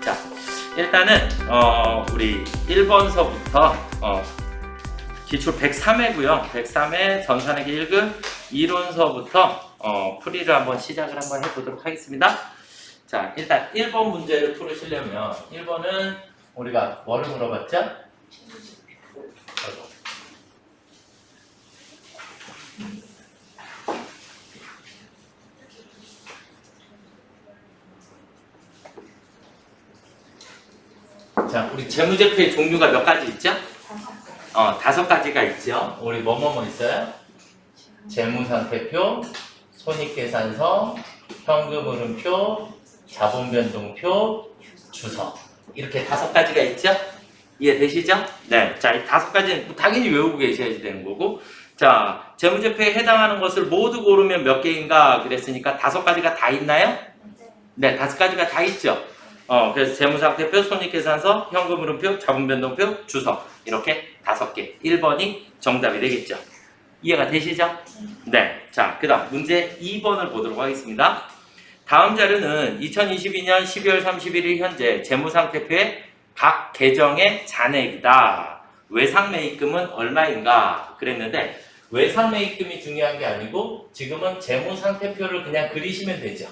자, 일단은 우리 1번서부터 기출 103회고요. 103회 전산회계 1급 이론서부터 풀이를 한번 시작을 한번 해보도록 하겠습니다. 자, 일단 1번 문제를 풀으시려면 1번은 우리가 뭐를 물어봤죠? 자, 우리 재무제표의 종류가 몇 가지 있죠? 5가지가 있죠. 우리 뭐뭐뭐 있어요? 재무상태표, 손익계산서, 현금흐름표, 자본변동표, 주석. 이렇게 5가지가 있죠? 이해되시죠? 네. 자, 이 5가지는 당연히 외우고 계셔야 되는 거고. 자, 재무제표에 해당하는 것을 모두 고르면 몇 개인가 그랬으니까 5가지가 다 있나요? 네, 5가지가 다 있죠. 그래서 재무상태표, 손익계산서, 현금흐름표, 자본변동표, 주석 이렇게 5개. 1번이 정답이 되겠죠. 이해가 되시죠? 네. 자, 그 다음 문제 2번을 보도록 하겠습니다. 다음 자료는 2022년 12월 31일 현재 재무상태표의 각 계정의 잔액이다. 외상매입금은 얼마인가? 그랬는데 외상매입금이 중요한 게 아니고 지금은 재무상태표를 그냥 그리시면 되죠.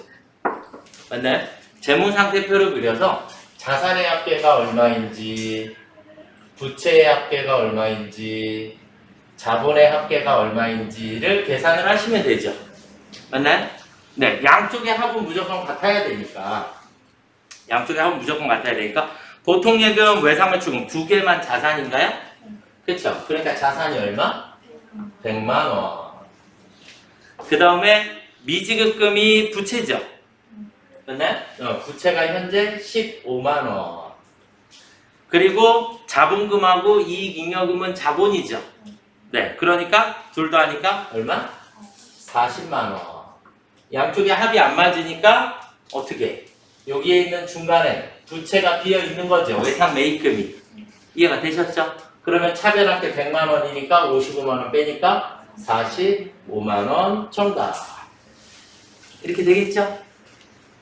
맞나요? 재무상태표를 그려서 자산의 합계가 얼마인지, 부채의 합계가 얼마인지, 자본의 합계가 얼마인지를 계산을 하시면 되죠. 맞나요? 네, 양쪽의 합은 무조건 같아야 되니까. 양쪽의 합은 무조건 같아야 되니까. 보통 예금, 외상매출금 두 개만 자산인가요? 그렇죠. 그러니까 자산이 얼마? 100만 원. 그 다음에 미지급금이 부채죠. 맞나요? 부채가 현재 15만 원. 그리고 자본금하고 이익잉여금은 자본이죠. 네, 그러니까 둘 다 하니까 얼마? 40만 원. 양쪽의 합이 안 맞으니까 어떻게? 여기에 있는 중간에 부채가 비어 있는 거죠. 외상매입금이. 이해가 되셨죠? 그러면 차변합계 100만 원이니까 55만 원 빼니까 45만 원 정답. 이렇게 되겠죠?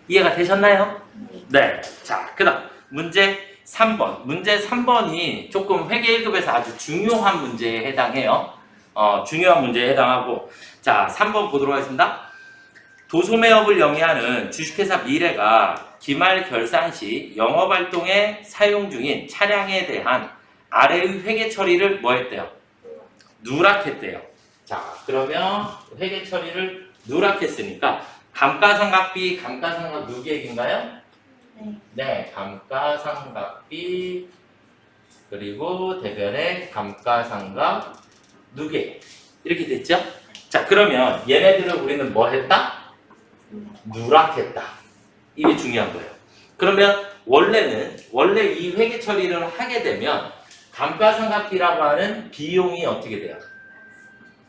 이해가 되셨나요? 네. 자, 그 다음 문제 3번. 문제 3번이 조금 회계 1급에서 아주 중요한 문제에 해당해요. 중요한 문제에 해당하고. 자, 3번 보도록 하겠습니다. 도소매업을 영위하는 주식회사 미래가 기말 결산 시 영업활동에 사용 중인 차량에 대한 아래의 회계 처리를 뭐 했대요? 누락했대요. 자, 그러면 회계 처리를 누락했으니까 감가상각비, 감가상각 누계액인가요? 네, 감가상각비 그리고 대변의 감가상각 누계액 이렇게 됐죠? 자, 그러면 얘네들을 우리는 뭐 했다? 누락했다. 이게 중요한 거예요. 그러면 원래 이 회계 처리를 하게 되면 감가상각비라고 하는 비용이 어떻게 돼요?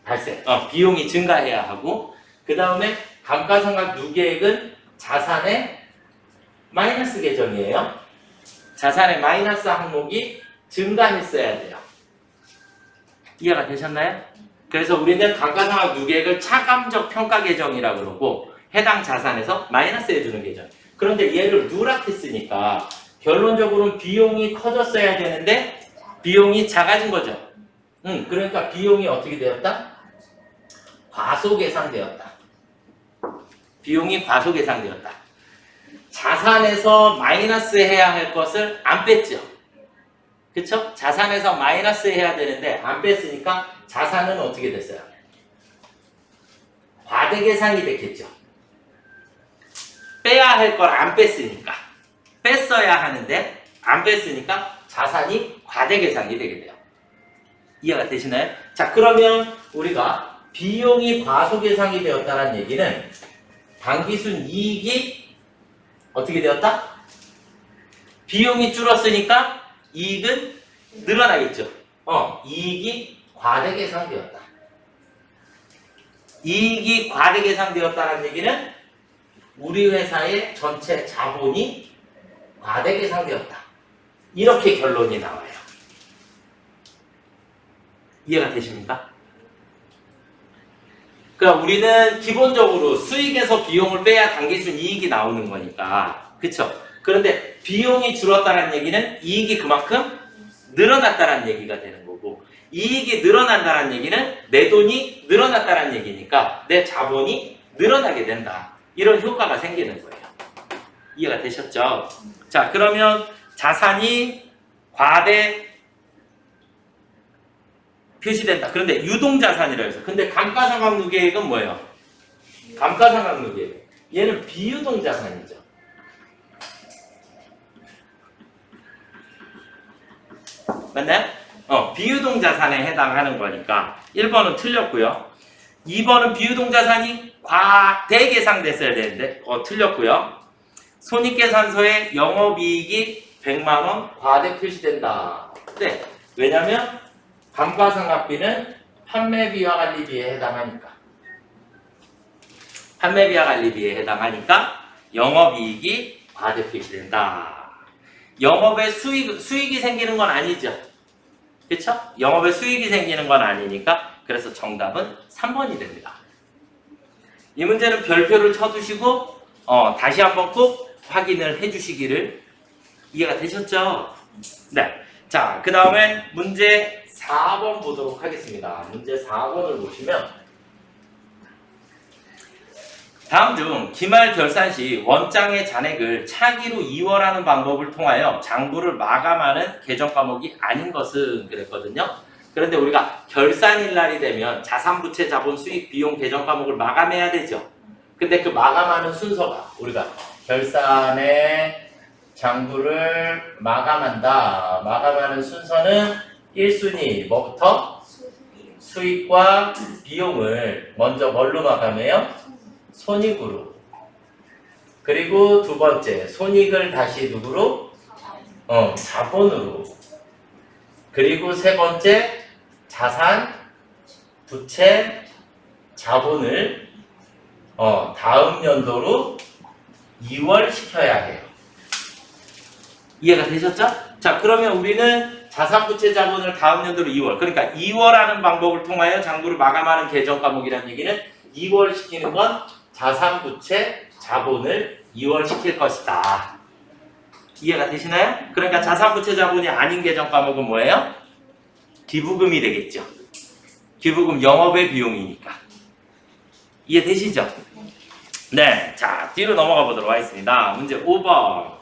발생. 비용이 증가해야 하고 그 다음에 감가상각 누계액은 자산의 마이너스 계정이에요. 자산의 마이너스 항목이 증가했어야 돼요. 이해가 되셨나요? 그래서 우리는 감가상각 누계액을 차감적 평가 계정이라고 그러고 해당 자산에서 마이너스 해주는 계정. 그런데 얘를 누락했으니까 결론적으로는 비용이 커졌어야 되는데 비용이 작아진 거죠. 그러니까 비용이 어떻게 되었다? 과소계상되었다. 비용이 과소계상되었다. 자산에서 마이너스 해야 할 것을 안 뺐죠. 그쵸? 자산에서 마이너스 해야 되는데 안 뺐으니까 자산은 어떻게 됐어요? 과대계상이 됐겠죠. 빼야 할 걸 안 뺐으니까. 뺐어야 하는데 안 뺐으니까 자산이 과대계상이 되게 돼요. 이해가 되시나요? 자, 그러면 우리가 비용이 과소계상이 되었다는 얘기는 당기순 이익이 어떻게 되었다? 비용이 줄었으니까 이익은 늘어나겠죠. 이익이 과대계상되었다. 이익이 과대계상되었다는 얘기는 우리 회사의 전체 자본이 과대계상되었다. 이렇게 결론이 나와요. 이해가 되십니까? 그러니까 우리는 기본적으로 수익에서 비용을 빼야 당기순 이익이 나오는 거니까, 그쵸? 그런데 비용이 줄었다는 얘기는 이익이 그만큼 늘어났다는 얘기가 되는 거고, 이익이 늘어난다는 얘기는 내 돈이 늘어났다는 얘기니까 내 자본이 늘어나게 된다. 이런 효과가 생기는 거예요. 이해가 되셨죠? 자, 그러면 자산이 과대 표시된다. 그런데 유동자산이라고 해서. 근데 감가상각누계액은 뭐예요? 감가상각누계액. 얘는 비유동자산이죠. 맞나요? 비유동자산에 해당하는 거니까 1번은 틀렸고요. 2번은 비유동자산이 과대계상됐어야 되는데 틀렸고요. 손익계산서에 영업이익이 100만원 과대 표시된다. 네, 왜냐면 감가상각비는 판매비와 관리비에 해당하니까. 판매비와 관리비에 해당하니까 영업이익이 과대 표시된다. 영업에 수익이 생기는 건 아니죠. 그쵸? 영업에 수익이 생기는 건 아니니까 그래서 정답은 3번이 됩니다. 이 문제는 별표를 쳐두시고 다시 한번 꼭 확인을 해주시기를. 이해가 되셨죠? 네. 자, 그 다음에 문제 4번 보도록 하겠습니다. 문제 4번을 보시면 다음 중 기말 결산 시 원장의 잔액을 차기로 이월하는 방법을 통하여 장부를 마감하는 개정 과목이 아닌 것은 그랬거든요. 그런데 우리가 결산일 날이 되면 자산부채 자본 수익 비용 개정 과목을 마감해야 되죠. 근데 그 마감하는 순서가 우리가 결산의 장부를 마감한다. 마감하는 순서는 1순위 뭐부터? 수익과 비용을 먼저 뭘로 마감해요? 손익으로. 그리고 두 번째 손익을 다시 누구로? 자본으로. 그리고 세 번째 자산, 부채, 자본을 다음 연도로 이월시켜야 해요. 이해가 되셨죠? 자, 그러면 우리는 자산, 부채, 자본을 다음 연도로 2월. 그러니까 2월하는 방법을 통하여 장부를 마감하는 개정 과목이라는 얘기는 2월 시키는 건 자산, 부채, 자본을 2월 시킬 것이다. 이해가 되시나요? 그러니까 자산, 부채, 자본이 아닌 개정 과목은 뭐예요? 기부금이 되겠죠. 기부금 영업의 비용이니까. 이해되시죠? 네, 자, 뒤로 넘어가 보도록 하겠습니다. 문제 5번.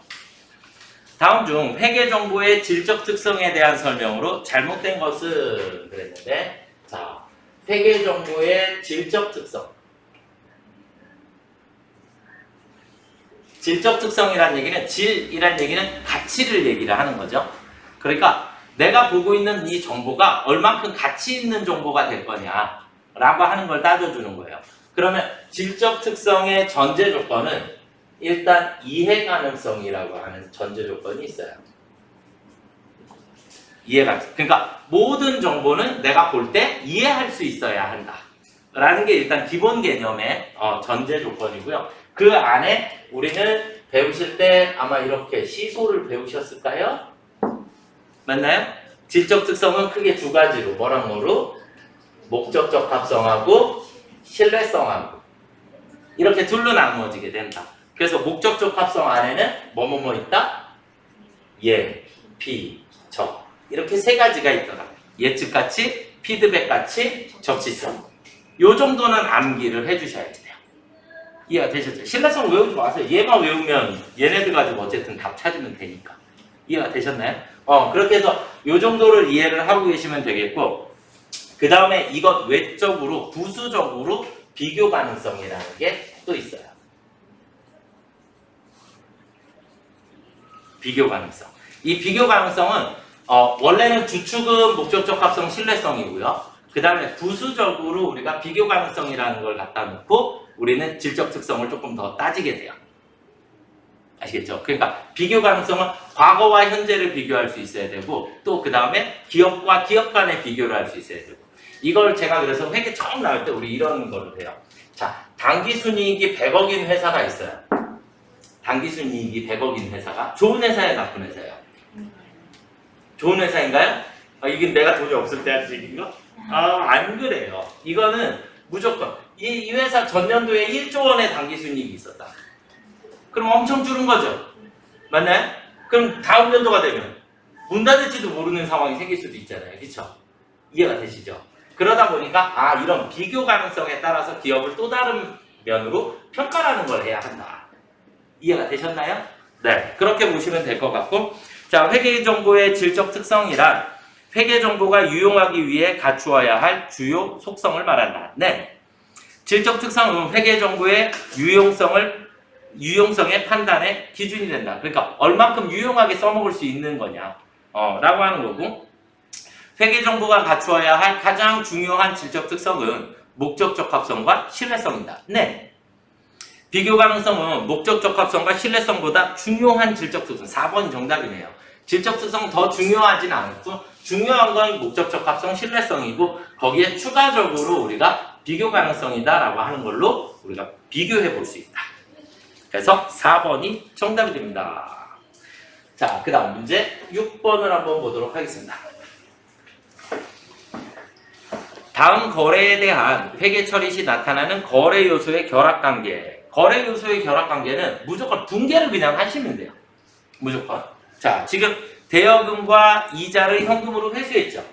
다음 중 회계정보의 질적 특성에 대한 설명으로 잘못된 것은 그랬는데, 자, 회계정보의 질적 특성. 질적 특성이란 얘기는, 질이란 얘기는 가치를 얘기를 하는 거죠. 그러니까 내가 보고 있는 이 정보가 얼만큼 가치 있는 정보가 될 거냐 라고 하는 걸 따져주는 거예요. 그러면 질적 특성의 전제 조건은 일단 이해 가능성이라고 하는 전제 조건이 있어요. 이해 가능성. 그러니까 모든 정보는 내가 볼 때 이해할 수 있어야 한다 라는 게 일단 기본 개념의 전제 조건이고요. 그 안에 우리는 배우실 때 아마 이렇게 시소를 배우셨을까요? 맞나요? 질적 특성은 크게 두 가지로 뭐랑 뭐로? 목적적 합성하고 신뢰성하고 이렇게 둘로 나누어지게 된다. 그래서 목적적 합성 안에는 뭐뭐뭐 있다? 예, 피, 적 이렇게 세 가지가 있더라. 예측 가치, 피드백 가치, 적시성. 요 정도는 암기를 해주셔야 돼요. 이해가 되셨죠? 신뢰성 외우지 마세요. 얘만 외우면 얘네들 가지고 어쨌든 답 찾으면 되니까. 이해가 되셨나요? 그렇게 해서 요 정도를 이해를 하고 계시면 되겠고, 그 다음에 이것 외적으로 부수적으로 비교 가능성이라는 게 또 있어요. 비교 가능성. 이 비교 가능성은 원래는 주축은 목적적 합성 신뢰성이고요. 그 다음에 부수적으로 우리가 비교 가능성이라는 걸 갖다 놓고 우리는 질적 특성을 조금 더 따지게 돼요. 아시겠죠? 그러니까 비교 가능성은 과거와 현재를 비교할 수 있어야 되고, 또 그 다음에 기업과 기업 간의 비교를 할 수 있어야 되고, 이걸 제가 그래서 회계 처음 나올 때 우리 이런 거를 해요. 자, 당기순이익이 100억인 회사가 있어요. 당기순이익이 100억인 회사가 좋은 회사예요, 나쁜 회사예요? 좋은 회사인가요? 이게 내가 돈이 없을 때 하는 얘기인가? 안 그래요. 이거는 무조건 이 회사 전년도에 1조 원의 당기순이익이 있었다. 그럼 엄청 줄은 거죠. 맞나요? 그럼 다음 연도가 되면 문 닫을지도 모르는 상황이 생길 수도 있잖아요. 그렇죠? 이해가 되시죠? 그러다 보니까 이런 비교 가능성에 따라서 기업을 또 다른 면으로 평가라는 걸 해야 한다. 이해가 되셨나요? 네, 그렇게 보시면 될 것 같고, 자, 회계정보의 질적 특성이란 회계정보가 유용하기 위해 갖추어야 할 주요 속성을 말한다. 네, 질적 특성은 회계정보의 유용성의 판단의 기준이 된다. 그러니까 얼만큼 유용하게 써먹을 수 있는 거냐 라고 하는 거고, 회계정보가 갖추어야 할 가장 중요한 질적 특성은 목적 적합성과 신뢰성이다. 네, 비교 가능성은 목적 적합성과 신뢰성보다 중요한 질적 특성. 4번이 정답이네요. 질적 특성 더 중요하진 않고 중요한 건 목적 적합성, 신뢰성이고 거기에 추가적으로 우리가 비교 가능성이다 라고 하는 걸로 우리가 비교해 볼 수 있다. 그래서 4번이 정답이 됩니다. 자, 그 다음 문제 6번을 한번 보도록 하겠습니다. 다음 거래에 대한 회계 처리 시 나타나는 거래 요소의 결합관계. 거래 요소의 결합관계는 무조건 붕괴를 그냥 하시면 돼요. 무조건. 자, 지금 대여금과 이자를 현금으로 회수했죠.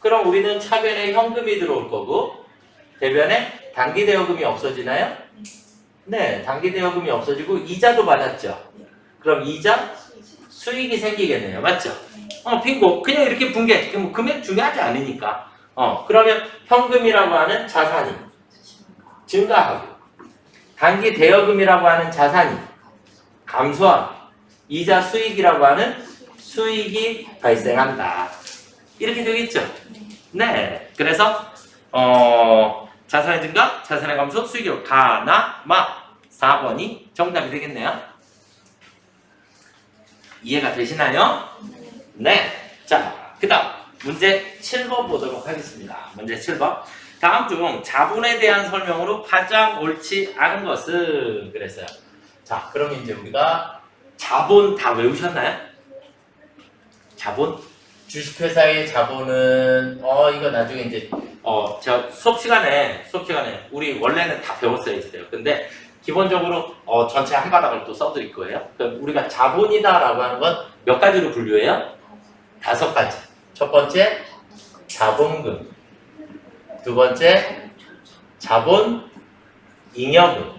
그럼 우리는 차변에 현금이 들어올 거고 대변에 단기 대여금이 없어지나요? 네, 단기 대여금이 없어지고 이자도 받았죠. 그럼 이자 수익이 생기겠네요. 맞죠? 빙고. 그냥 이렇게 붕괴. 뭐 금액 중요하지 않으니까. 그러면 현금이라고 하는 자산이 증가하고 단기 대여금이라고 하는 자산이 감소하고 이자 수익이라고 하는 수익이 발생한다. 이렇게 되겠죠? 네. 그래서 자산의 증가, 자산의 감소, 수익이 가나 마 4번이 정답이 되겠네요. 이해가 되시나요? 네. 자, 그 다음 문제 7번 보도록 하겠습니다. 문제 7번. 다음 중 자본에 대한 설명으로 가장 옳지 않은 것은 그랬어요. 자, 그럼 이제 우리가 자본 다 외우셨나요? 자본? 주식회사의 자본은 이거 나중에 이제 제가 수업 시간에 우리 원래는 다 배웠어야 돼요. 근데 기본적으로 전체 한 바닥을 또 써드릴 거예요. 그러니까 우리가 자본이다라고 하는 건 몇 가지로 분류해요? 5가지. 첫 번째 자본금, 두 번째 자본 잉여금,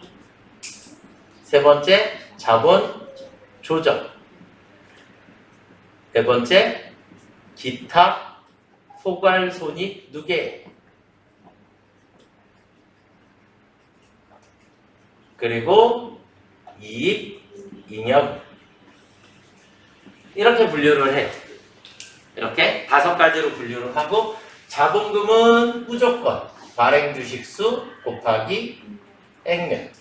세 번째 자본 조정, 네 번째 기타 포괄 손익 누계, 그리고 이익 잉여금. 이렇게 분류를 해요. 이렇게 5가지로 분류를 하고 자본금은 무조건 발행 주식수 곱하기 액면.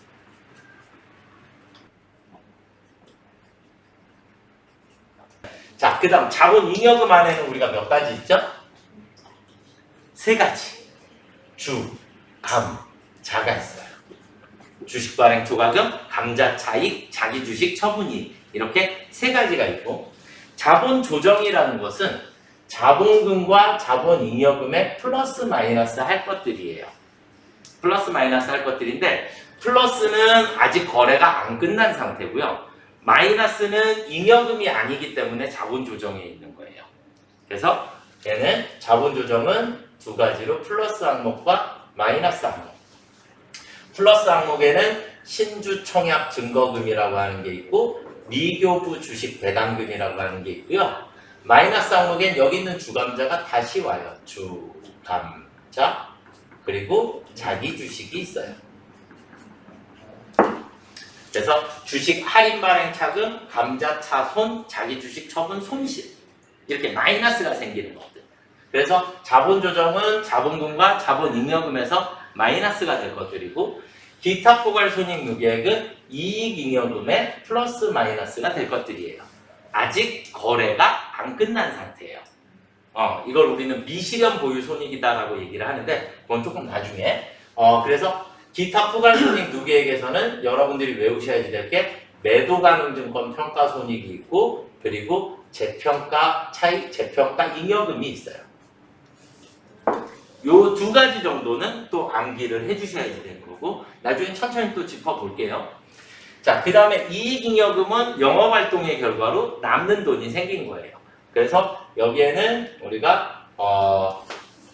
자, 그 다음 자본 잉여금 안에는 우리가 몇 가지 있죠? 3가지. 주, 감, 자가 있어요. 주식 발행 초과금, 감자 차익, 자기 주식 처분이익. 이렇게 3가지가 있고, 자본 조정이라는 것은 자본금과 자본 잉여금에 플러스 마이너스 할 것들이에요. 플러스 마이너스 할 것들인데 플러스는 아직 거래가 안 끝난 상태고요. 마이너스는 잉여금이 아니기 때문에 자본 조정에 있는 거예요. 그래서 얘는 자본 조정은 2가지로 플러스 항목과 마이너스 항목. 플러스 항목에는 신주 청약 증거금이라고 하는 게 있고 미교부 주식 배당금이라고 하는 게 있고요. 마이너스 항목엔 여기 있는 주감자가 다시 와요. 주감자 그리고 자기 주식이 있어요. 그래서 주식 할인 발행 차금, 감자 차손, 자기 주식 처분 손실 이렇게 마이너스가 생기는 것들. 그래서 자본 조정은 자본금과 자본 잉여금에서 마이너스가 될 것들이고 기타 포괄 손익 누계액은 이익 잉여금의 플러스 마이너스가 될 것들이에요. 아직 거래가 안 끝난 상태예요. 이걸 우리는 미실현 보유 손익이다라고 얘기를 하는데 그건 조금 나중에. 그래서 기타 포괄 손익 누계액에서는 여러분들이 외우셔야 될 게 매도 가능 증권 평가 손익이 있고 그리고 재평가 차익, 재평가 잉여금이 있어요. 요 2가지 정도는 또 암기를 해주셔야 되는 거고 나중에 천천히 또 짚어볼게요. 자, 그 다음에 이익잉여금은 영업활동의 결과로 남는 돈이 생긴 거예요. 그래서 여기에는 우리가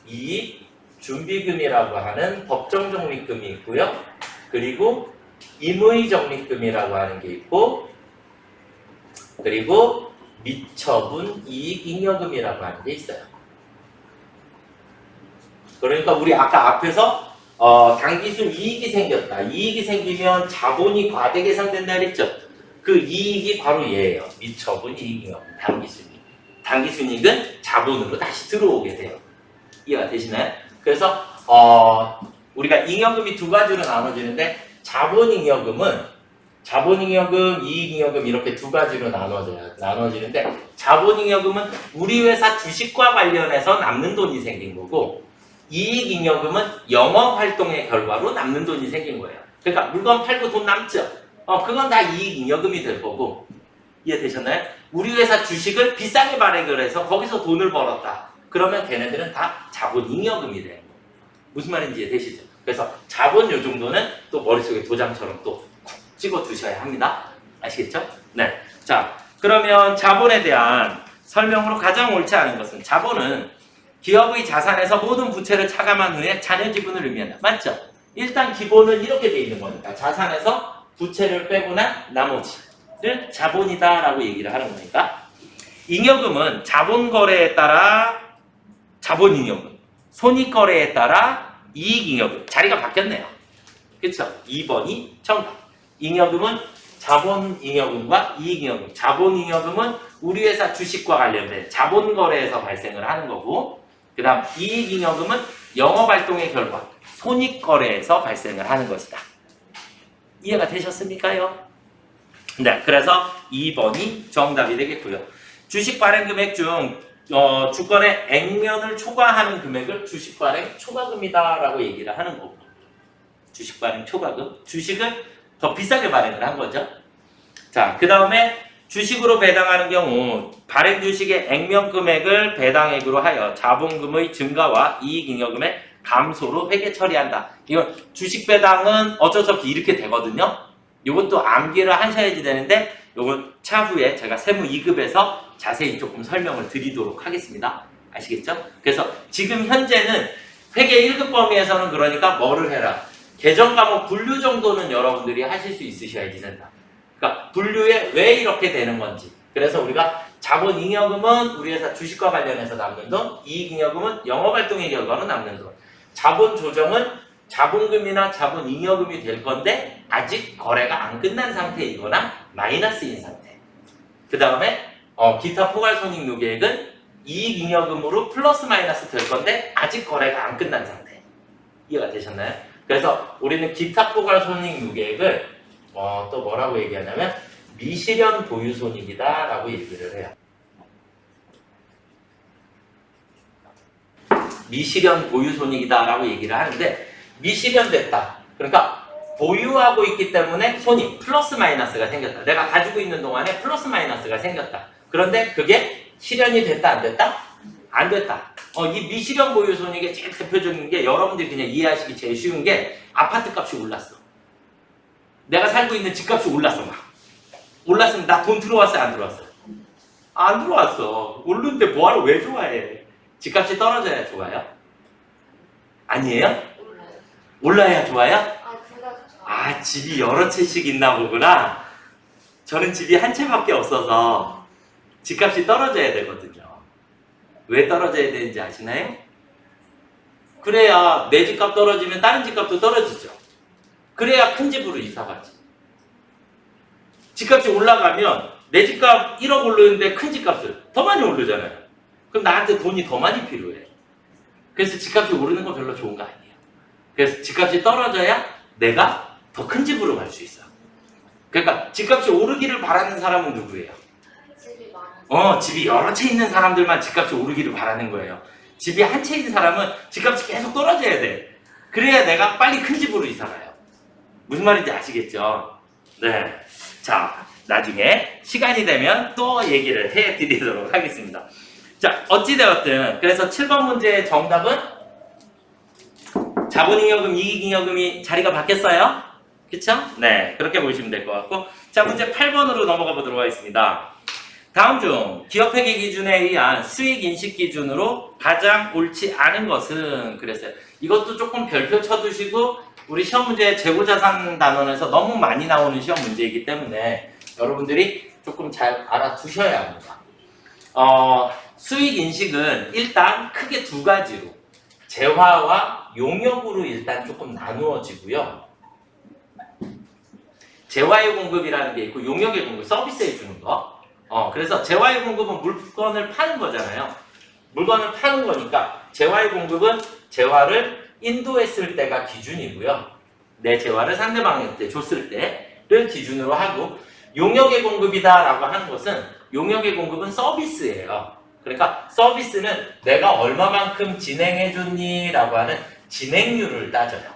이익 준비금이라고 하는 법정 적립금이 있고요. 그리고 임의 적립금이라고 하는 게 있고, 그리고 미처분 이익잉여금이라고 하는 게 있어요. 그러니까 우리 아까 앞에서 당기순 이익이 생겼다. 이익이 생기면 자본이 과대 계상된다 그랬죠. 그 이익이 바로 얘예요. 미처분 이익잉여금 당기순이익. 당기순이익은 자본으로 다시 들어오게 돼요. 이해가 되시나요? 그래서 우리가 잉여금이 두 가지로 나눠지는데 자본잉여금, 이익잉여금 이렇게 두 가지로 나눠지는데 자본잉여금은 우리 회사 주식과 관련해서 남는 돈이 생긴 거고 이익잉여금은 영업활동의 결과로 남는 돈이 생긴 거예요. 그러니까 물건 팔고 돈 남죠? 그건 다 이익잉여금이 될 거고 이해되셨나요? 우리 회사 주식을 비싸게 발행을 해서 거기서 돈을 벌었다. 그러면 걔네들은 다 자본잉여금이 돼요. 무슨 말인지 이해되시죠? 그래서 자본 요 정도는 또 머릿속에 도장처럼 또 쿡 찍어 두셔야 합니다. 아시겠죠? 네. 자, 그러면 자본에 대한 설명으로 가장 옳지 않은 것은 자본은 기업의 자산에서 모든 부채를 차감한 후에 잔여 지분을 의미한다. 맞죠? 일단 기본은 이렇게 돼 있는 거니까 자산에서 부채를 빼고 난 나머지를 자본이다라고 얘기를 하는 거니까 잉여금은 자본거래에 따라 자본잉여금, 손익거래에 따라 이익잉여금. 자리가 바뀌었네요. 그쵸? 2번이 정답. 잉여금은 자본잉여금과 이익잉여금. 자본잉여금은 우리 회사 주식과 관련된 자본거래에서 발생을 하는 거고 그 다음 이익잉여금은 영업활동의 결과 손익거래에서 발생을 하는 것이다. 이해가 되셨습니까요? 네, 그래서 2번이 정답이 되겠고요. 주식 발행 금액 중 주권의 액면을 초과하는 금액을 주식 발행 초과금이다라고 얘기를 하는 거고 주식 발행 초과금, 주식을 더 비싸게 발행을 한 거죠. 자, 그 다음에 주식으로 배당하는 경우 발행 주식의 액면 금액을 배당액으로 하여 자본금의 증가와 이익잉여금의 감소로 회계 처리한다. 이건 주식 배당은 어쩔 수 없이 이렇게 되거든요. 이것도 암기를 하셔야지 되는데 이건 차후에 제가 세무 2급에서 자세히 조금 설명을 드리도록 하겠습니다. 아시겠죠? 그래서 지금 현재는 회계 1급 범위에서는 그러니까 뭐를 해라? 개정 과목 분류 정도는 여러분들이 하실 수 있으셔야지 된다. 그러니까 분류에 왜 이렇게 되는 건지. 그래서 우리가 자본잉여금은 우리 회사 주식과 관련해서 남는 돈, 이익잉여금은 영업활동의 결과로 남는 돈. 자본 조정은 자본금이나 자본잉여금이 될 건데 아직 거래가 안 끝난 상태이거나 마이너스인 상태. 그 다음에 기타 포괄손익노계액은 이익잉여금으로 플러스 마이너스 될 건데 아직 거래가 안 끝난 상태. 이해가 되셨나요? 그래서 우리는 기타 포괄손익노계액을 또 뭐라고 얘기하냐면 미실현 보유손익이다 라고 얘기를 해요. 미실현 보유손익이다 라고 얘기를 하는데 미실현됐다. 그러니까 보유하고 있기 때문에 손익 플러스 마이너스가 생겼다. 내가 가지고 있는 동안에 플러스 마이너스가 생겼다. 그런데 그게 실현이 됐다 안 됐다? 안 됐다. 이 미실현 보유손익의 제일 대표적인 게 여러분들이 그냥 이해하시기 제일 쉬운 게 아파트 값이 올랐어. 내가 살고 있는 집값이 올랐어 막. 올랐으면 나 돈 들어왔어요 안 들어왔어요? 안 들어왔어. 오르는데 뭐하러 왜 좋아해? 집값이 떨어져야 좋아요? 아니에요? 올라야 좋아요? 아, 집이 여러 채씩 있나 보구나. 저는 집이 한 채밖에 없어서 집값이 떨어져야 되거든요. 왜 떨어져야 되는지 아시나요? 그래야 내 집값 떨어지면 다른 집값도 떨어지죠. 그래야 큰 집으로 이사가지. 집값이 올라가면 내 집값 1억 오르는데 큰 집값을 더 많이 오르잖아요. 그럼 나한테 돈이 더 많이 필요해. 그래서 집값이 오르는 건 별로 좋은 거 아니에요. 그래서 집값이 떨어져야 내가 더 큰 집으로 갈 수 있어. 그러니까 집값이 오르기를 바라는 사람은 누구예요? 집이 여러 채 있는 사람들만 집값이 오르기를 바라는 거예요. 집이 한 채인 사람은 집값이 계속 떨어져야 돼. 그래야 내가 빨리 큰 집으로 이사가요. 무슨 말인지 아시겠죠? 네. 자, 나중에 시간이 되면 또 얘기를 해드리도록 하겠습니다. 자, 어찌되었든 그래서 7번 문제의 정답은 자본잉여금, 이익잉여금이 자리가 바뀌었어요. 그쵸? 네, 그렇게 보시면 될 것 같고. 자, 문제 8번으로 넘어가 보도록 하겠습니다. 다음 중 기업회계 기준에 의한 수익 인식 기준으로 가장 옳지 않은 것은 그랬어요. 이것도 조금 별표 쳐두시고 우리 시험 문제 재고자산 단원에서 너무 많이 나오는 시험 문제이기 때문에 여러분들이 조금 잘 알아두셔야 합니다. 수익 인식은 일단 크게 두 가지로 재화와 용역으로 일단 조금 나누어지고요. 재화의 공급이라는 게 있고 용역의 공급, 서비스해 주는 거. 그래서 재화의 공급은 물건을 파는 거잖아요. 물건을 파는 거니까 재화의 공급은 재화를 인도했을 때가 기준이고요. 내 재화를 상대방한테 줬을 때를 기준으로 하고 용역의 공급이다라고 하는 것은 용역의 공급은 서비스예요. 그러니까 서비스는 내가 얼마만큼 진행해줬니? 라고 하는 진행률을 따져요.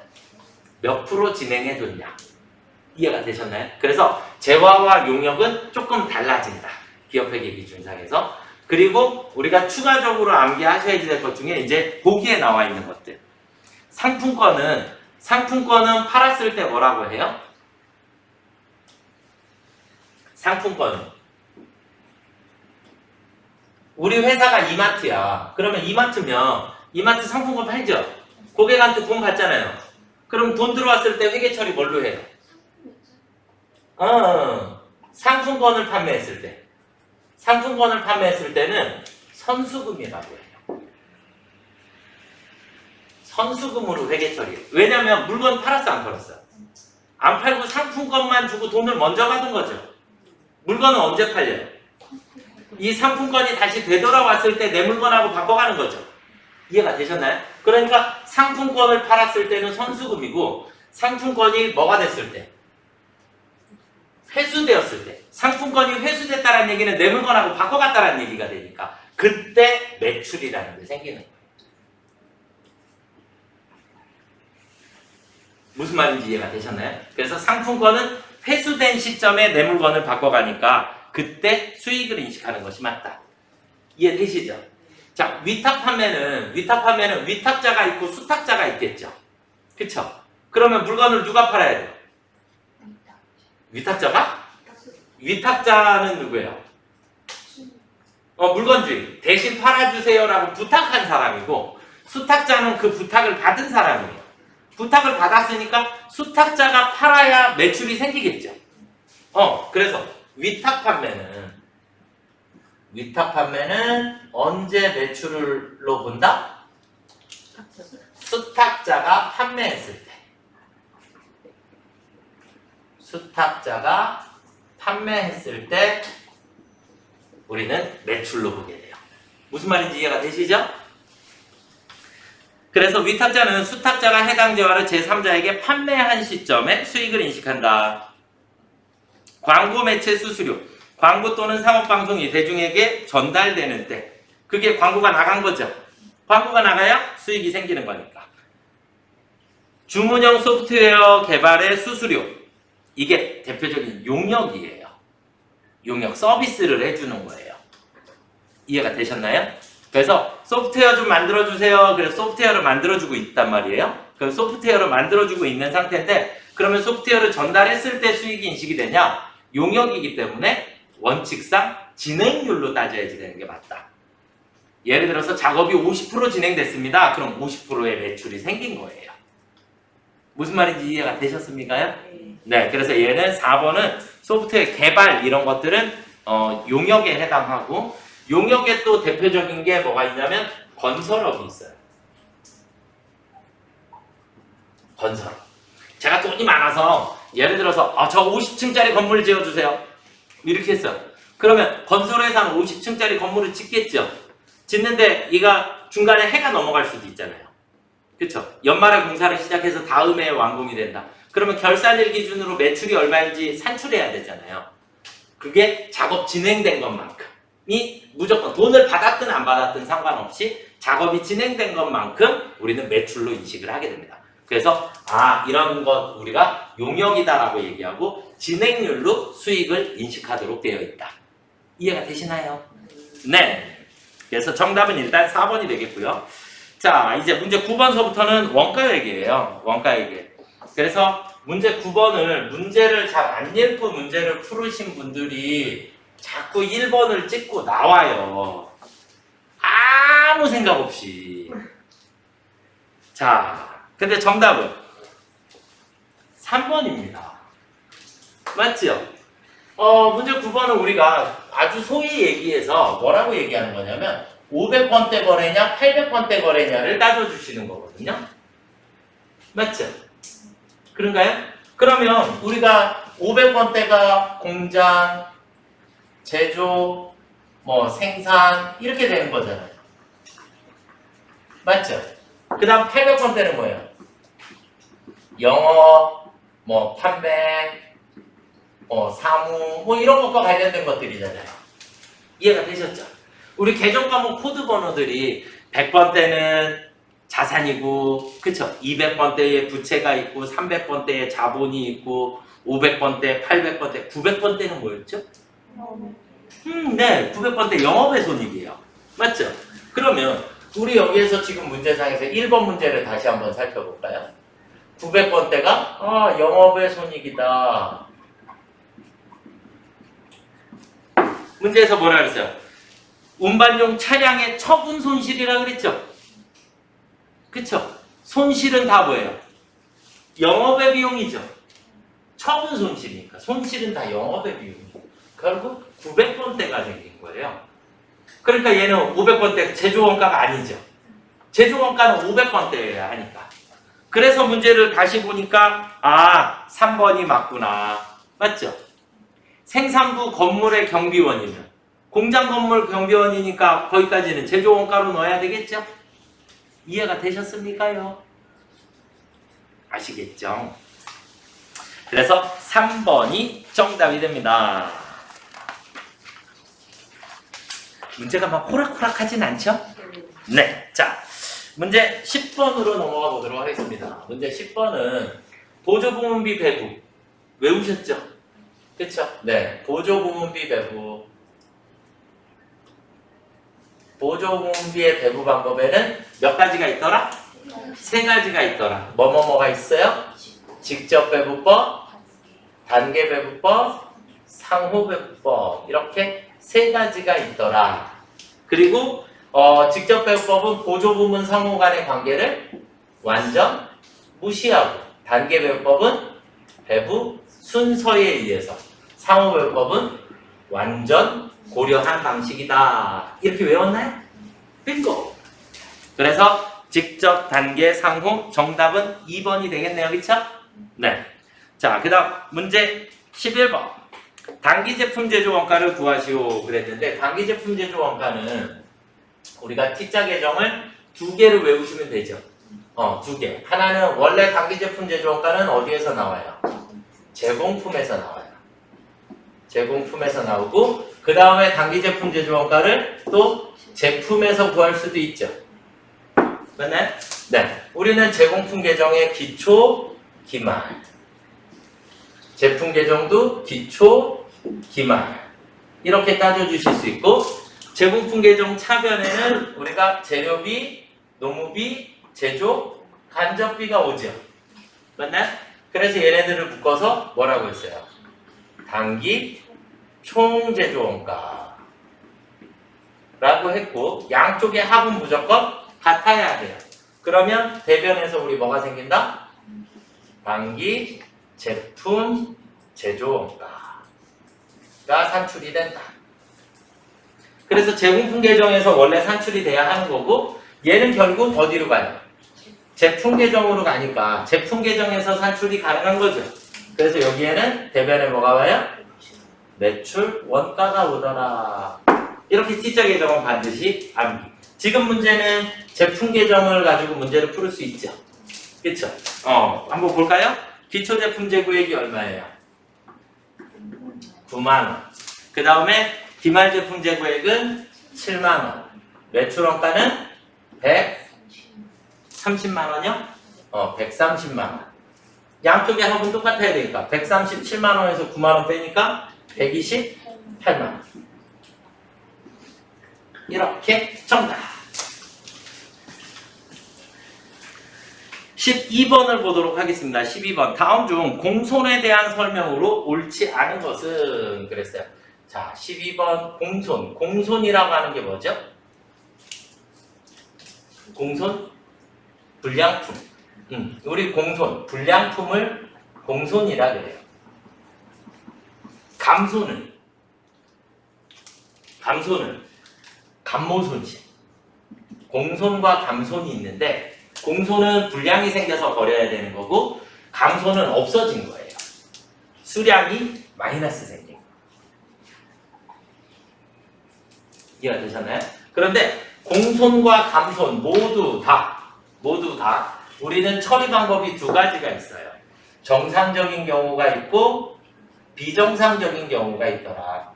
몇 프로 진행해줬냐? 이해가 되셨나요? 그래서 재화와 용역은 조금 달라진다. 기업회계 기준상에서. 그리고 우리가 추가적으로 암기하셔야 될 것 중에 이제 보기에 나와 있는 것들. 상품권은 팔았을 때 뭐라고 해요? 상품권은 우리 회사가 이마트야. 그러면 이마트면 이마트 상품권 팔죠? 고객한테 돈 받잖아요. 그럼 돈 들어왔을 때 회계 처리 뭘로 해요? 상품권을 판매했을 때. 상품권을 판매했을 때는 선수금이라고 해요. 선수금으로 회계 처리해요. 왜냐면 물건 팔았어, 안 팔았어요? 안 팔고 상품권만 주고 돈을 먼저 받은 거죠. 물건은 언제 팔려요? 이 상품권이 다시 되돌아왔을 때 내 물건하고 바꿔가는 거죠. 이해가 되셨나요? 그러니까 상품권을 팔았을 때는 선수금이고 상품권이 뭐가 됐을 때? 회수되었을 때. 상품권이 회수됐다는 얘기는 내 물건하고 바꿔갔다는 얘기가 되니까 그때 매출이라는 게 생기는 거예요. 무슨 말인지 이해가 되셨나요? 그래서 상품권은 회수된 시점에 내 물건을 바꿔가니까 그때 수익을 인식하는 것이 맞다. 이해되시죠? 자, 위탁 판매는 위탁자가 있고 수탁자가 있겠죠. 그쵸? 그러면 물건을 누가 팔아야 돼요? 위탁자가? 위탁자는 누구예요? 물건주의. 대신 팔아주세요라고 부탁한 사람이고 수탁자는 그 부탁을 받은 사람이에요. 부탁을 받았으니까 수탁자가 팔아야 매출이 생기겠죠. 그래서 위탁 판매는 언제 매출로 본다? 수탁자가 판매했을 때. 수탁자가 판매했을 때 우리는 매출로 보게 돼요. 무슨 말인지 이해가 되시죠? 그래서 위탁자는 수탁자가 해당 재화를 제3자에게 판매한 시점에 수익을 인식한다. 광고 매체 수수료. 광고 또는 상업방송이 대중에게 전달되는 때 그게 광고가 나간 거죠. 광고가 나가야 수익이 생기는 거니까. 주문형 소프트웨어 개발의 수수료. 이게 대표적인 용역이에요. 용역 서비스를 해주는 거예요. 이해가 되셨나요? 그래서 소프트웨어 좀 만들어주세요. 그래서 소프트웨어를 만들어주고 있단 말이에요. 그 소프트웨어를 만들어주고 있는 상태인데 그러면 소프트웨어를 전달했을 때 수익이 인식이 되냐? 용역이기 때문에 원칙상 진행률로 따져야지 되는 게 맞다. 예를 들어서 작업이 50% 진행됐습니다. 그럼 50%의 매출이 생긴 거예요. 무슨 말인지 이해가 되셨습니까? 네, 그래서 얘는 4번은 소프트웨어 개발 이런 것들은 용역에 해당하고 용역에 또 대표적인 게 뭐가 있냐면 건설업이 있어요. 건설업. 제가 돈이 많아서 예를 들어서 저 50층짜리 건물 지어주세요. 이렇게 했어요. 그러면 건설회사는 50층짜리 건물을 짓겠죠. 짓는데 이가 중간에 해가 넘어갈 수도 있잖아요. 그쵸? 연말에 공사를 시작해서 다음 해에 완공이 된다. 그러면 결산일 기준으로 매출이 얼마인지 산출해야 되잖아요. 그게 작업 진행된 것만큼이 무조건 돈을 받았든 안 받았든 상관없이 작업이 진행된 것만큼 우리는 매출로 인식을 하게 됩니다. 그래서 이런 것 우리가 용역이다라고 얘기하고 진행률로 수익을 인식하도록 되어 있다. 이해가 되시나요? 네. 그래서 정답은 일단 4번이 되겠고요. 자, 이제 문제 9번서부터는 원가액이에요. 원가액. 그래서 문제 9번을 문제를 잘 안 읽고 문제를 풀으신 분들이 자꾸 1번을 찍고 나와요. 아무 생각 없이. 자, 근데 정답은 3번입니다. 맞죠? 문제 9번은 우리가 아주 소위 얘기해서 뭐라고 얘기하는 거냐면 500번대 거래냐 800번대 거래냐를 따져주시는 거거든요. 맞죠? 그런가요? 그러면 우리가 500번대가 공장, 제조, 생산 이렇게 되는 거잖아요. 맞죠? 그 다음 800번대는 뭐예요? 영업, 판매, 사무, 이런 것과 관련된 것들이잖아요. 이해가 되셨죠? 우리 개정 과목 코드 번호들이 100번대는 자산이고, 그쵸? 200번대에 부채가 있고, 300번대에 자본이 있고, 500번대, 800번대, 900번대는 뭐였죠? 네, 900번대 영업의 손익이에요. 맞죠? 그러면 우리 여기에서 지금 문제상에서 1번 문제를 다시 한번 살펴볼까요? 900번대가 영업의 손익이다. 문제에서 뭐라 그랬어요? 운반용 차량의 처분 손실이라고 그랬죠? 그쵸? 손실은 다 뭐예요? 영업의 비용이죠. 처분 손실이니까 손실은 다 영업의 비용이에요. 결국 900번대가 생긴 거예요. 그러니까 얘는 500번대 제조원가가 아니죠. 제조원가는 500번대여야 하니까. 그래서 문제를 다시 보니까 3번이 맞구나. 맞죠? 생산부 건물의 경비원이면 공장 건물 경비원이니까 거기까지는 제조원가로 넣어야 되겠죠? 이해가 되셨습니까요? 아시겠죠? 그래서 3번이 정답이 됩니다. 문제가 막 호락호락하진 않죠? 네, 자 문제 10번으로 넘어가 보도록 하겠습니다. 문제 10번은 보조부문비 배부 외우셨죠? 그쵸? 네, 보조부문비 배부. 보조부문비의 배부 방법에는 몇 가지가 있더라? 3가지가 있더라. 뭐가 있어요? 직접 배부법, 단계 배부법, 상호 배부법 이렇게 3가지가 있더라. 그리고 직접 배부법은 보조부문 상호 간의 관계를 완전 무시하고, 단계 배부법은 배부 순서에 의해서, 상호 배부법은 완전 고려한 방식이다. 이렇게 외웠나요? 빙고! 그래서 직접, 단계, 상호 정답은 2번이 되겠네요. 그쵸? 네. 자, 그 다음 문제 11번. 단기 제품 제조 원가를 구하시오 그랬는데, 단기 제품 제조 원가는 우리가 T자 계정을 2개를 외우시면 되죠. 2개. 하나는 원래 단기 제품 제조 원가는 어디에서 나와요? 제공품에서 나와요. 제공품에서 나오고, 그 다음에 단기 제품 제조 원가를 또 제품에서 구할 수도 있죠. 맞나요? 네. 우리는 제공품 계정의 기초, 기말. 제품 계정도 기초, 기말. 이렇게 따져주실 수 있고, 제공품 계정 차변에는 우리가 재료비, 노무비, 제조, 간접비가 오죠. 맞나요? 그래서 얘네들을 묶어서 뭐라고 했어요? 단기 총제조원가 라고 했고, 양쪽의 합은 무조건 같아야 돼요. 그러면 대변에서 우리 뭐가 생긴다? 단기 제품 제조원가가 산출이 된다. 그래서 제공품 계정에서 원래 산출이 돼야 하는 거고, 얘는 결국 어디로 가요? 제품 계정으로 가니까 제품 계정에서 산출이 가능한 거죠. 그래서 여기에는 대변에 뭐가 와요? 매출 원가가 오더라. 이렇게 T자 계정은 반드시 암기. 지금 문제는 제품 계정을 가지고 문제를 풀을 수 있죠. 그쵸? 한번 볼까요? 기초 제품 재고액이 얼마예요? 9만원. 그 다음에 기말 제품 재고액은 7만원. 매출 원가는 130만원이요? 130만원. 양쪽의 합은 똑같아야 되니까 137만원에서 9만원 빼니까 128만원. 이렇게 정답. 12번을 보도록 하겠습니다. 12번. 다음 중 공손에 대한 설명으로 옳지 않은 것은 그랬어요. 자, 12번 공손. 공손이라고 하는 게 뭐죠? 공손? 불량품. 우리 공손, 불량품을 공손이라 그래요. 감손은 감모손실. 공손과 감손이 있는데 공손은 불량이 생겨서 버려야 되는 거고 감손은 없어진 거예요. 수량이 마이너스 생긴 거. 이해가 되셨나요? 그런데 공손과 감손 모두 다 우리는 처리 방법이 두 가지가 있어요. 정상적인 경우가 있고 비정상적인 경우가 있더라.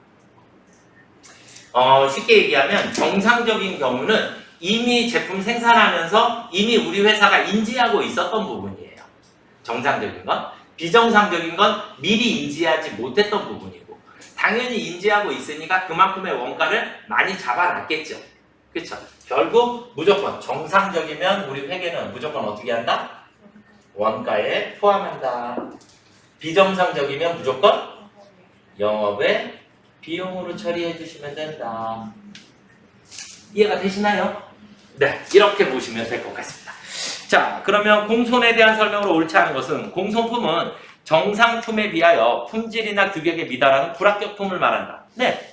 쉽게 얘기하면 정상적인 경우는 이미 제품 생산하면서 이미 우리 회사가 인지하고 있었던 부분이에요. 정상적인 건. 비정상적인 건 미리 인지하지 못했던 부분이고 당연히 인지하고 있으니까 그만큼의 원가를 많이 잡아놨겠죠. 그렇죠? 결국 무조건 정상적이면 우리 회계는 무조건 어떻게 한다? 원가에 포함한다. 비정상적이면 무조건 영업의 비용으로 처리해 주시면 된다. 이해가 되시나요? 네, 이렇게 보시면 될 것 같습니다. 자, 그러면 공손에 대한 설명으로 옳지 않은 것은 공손품은 정상품에 비하여 품질이나 규격에 미달하는 불합격품을 말한다. 네.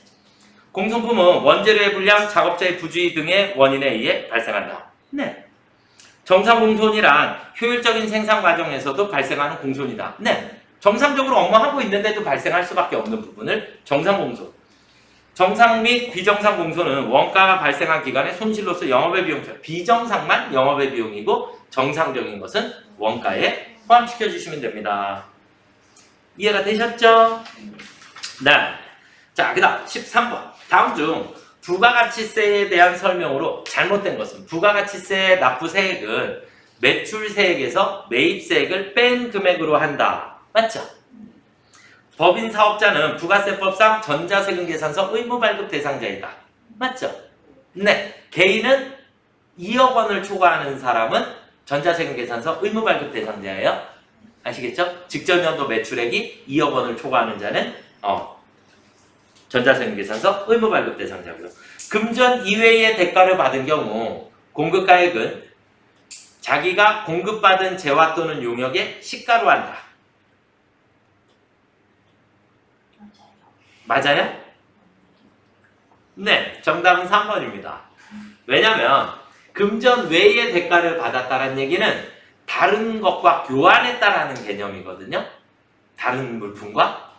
공손품은 원재료의 불량, 작업자의 부주의 등의 원인에 의해 발생한다. 네. 정상 공손이란 효율적인 생산 과정에서도 발생하는 공손이다. 네. 정상적으로 업무하고 있는데도 발생할 수밖에 없는 부분을 정상 공손. 정상 및 비정상 공손은 원가가 발생한 기간의 손실로서 영업의 비용, 비정상만 영업의 비용이고 정상적인 것은 원가에 포함시켜 주시면 됩니다. 이해가 되셨죠? 네. 자, 그 다음 13번. 다음 중 부가가치세에 대한 설명으로 잘못된 것은 부가가치세 납부세액은 매출세액에서 매입세액을 뺀 금액으로 한다. 맞죠? 법인 사업자는 부가세법상 전자세금 계산서 의무발급 대상자이다. 맞죠? 네. 개인은 2억 원을 초과하는 사람은 전자세금 계산서 의무발급 대상자예요. 아시겠죠? 직전년도 매출액이 2억 원을 초과하는 자는 전자세금 계산서 의무발급 대상자고요. 금전 이외의 대가를 받은 경우 공급가액은 자기가 공급받은 재화 또는 용역의 시가로 한다. 맞아요? 네, 정답은 3번입니다. 왜냐면 금전 외의 대가를 받았다는 얘기는 다른 것과 교환했다라는 개념이거든요. 다른 물품과.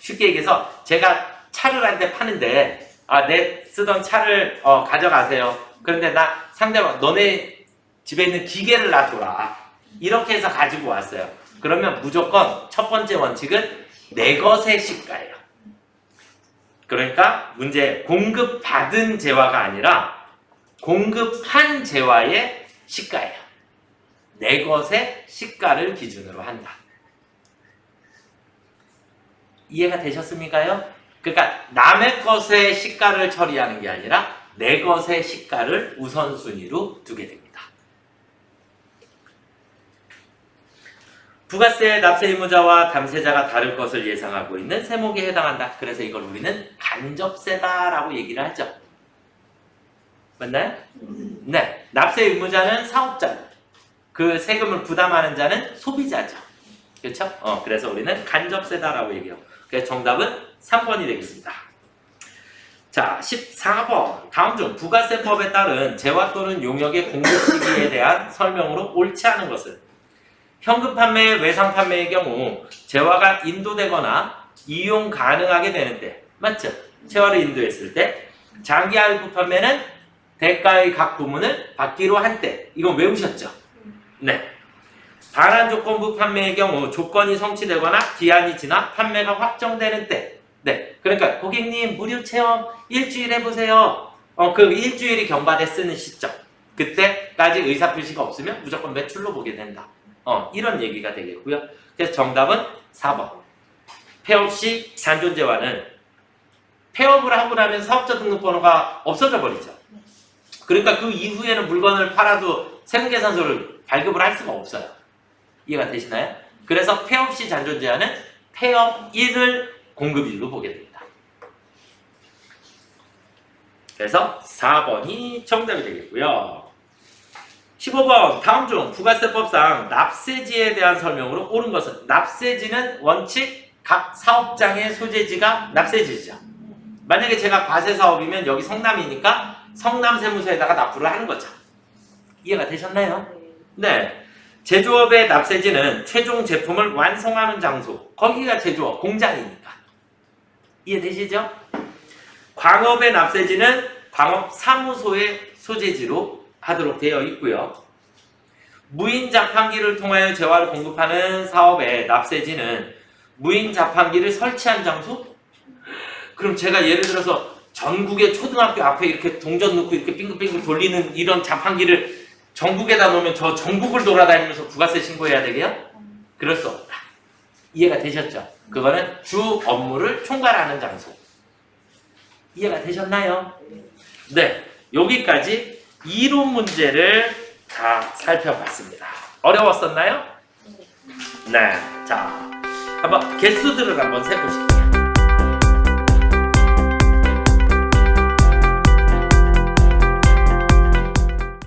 쉽게 얘기해서 제가 차를 한 대 파는데 내 쓰던 차를 가져가세요. 그런데 나 상대방 너네 집에 있는 기계를 놔둬라. 이렇게 해서 가지고 왔어요. 그러면 무조건 첫 번째 원칙은 내 것의 시가예요. 그러니까 문제 공급받은 재화가 아니라 공급한 재화의 시가예요. 내 것의 시가를 기준으로 한다. 이해가 되셨습니까요? 그러니까 남의 것의 시가를 처리하는 게 아니라 내 것의 시가를 우선순위로 두게 됩니다. 부가세 납세 의무자와 담세자가 다를 것을 예상하고 있는 세목에 해당한다. 그래서 이걸 우리는 간접세다라고 얘기를 하죠. 맞나요? 네. 납세 의무자는 사업자, 그 세금을 부담하는 자는 소비자죠. 그렇죠? 그래서 우리는 간접세다라고 얘기해요. 그래서 정답은 3번이 되겠습니다. 자, 14번. 다음 중 부가세법에 따른 재화 또는 용역의 공급 시기에 대한 설명으로 옳지 않은 것은 현금 판매, 외상 판매의 경우 재화가 인도되거나 이용 가능하게 되는데, 맞죠? 재화를 인도했을 때 장기 할부 판매는 대가의 각 부문을 받기로 한 때. 이건 외우셨죠? 네. 반환 조건부 판매의 경우 조건이 성취되거나 기한이 지나 판매가 확정되는 때. 네. 그러니까 고객님 무료 체험 일주일 해보세요. 그 일주일이 경과돼 쓰는 시점. 그때까지 의사표시가 없으면 무조건 매출로 보게 된다. 이런 얘기가 되겠고요. 그래서 정답은 4번. 폐업 시 잔존재화는 폐업을 하고 나면 사업자 등록번호가 없어져 버리죠. 그러니까 그 이후에는 물건을 팔아도 세금계산서를 발급을 할 수가 없어요. 이해가 되시나요? 그래서 폐업 시 잔존 제한은 폐업일을 공급일로 보게 됩니다. 그래서 4번이 정답이 되겠고요. 15번 다음 중 부가세법상 납세지에 대한 설명으로 옳은 것은 납세지는 원칙 각 사업장의 소재지가 납세지죠. 만약에 제가 과세사업이면 여기 성남이니까 성남세무서에다가 납부를 하는 거죠. 이해가 되셨나요? 네. 제조업의 납세지는 최종 제품을 완성하는 장소. 거기가 제조업, 공장이니까. 이해되시죠? 광업의 납세지는 광업사무소의 소재지로 하도록 되어 있고요. 무인 자판기를 통하여 재화를 공급하는 사업의 납세지는 무인 자판기를 설치한 장소? 그럼 제가 예를 들어서 전국의 초등학교 앞에 이렇게 동전 넣고 이렇게 빙글빙글 돌리는 이런 자판기를 전국에다 놓으면 저 전국을 돌아다니면서 부가세 신고해야 되게요? 그럴 수 없다. 이해가 되셨죠? 그거는 주 업무를 총괄하는 장소. 이해가 되셨나요? 네, 여기까지 이론 문제를 다 살펴봤습니다. 어려웠었나요? 네, 자, 한번 개수들을 한번 세보실게요.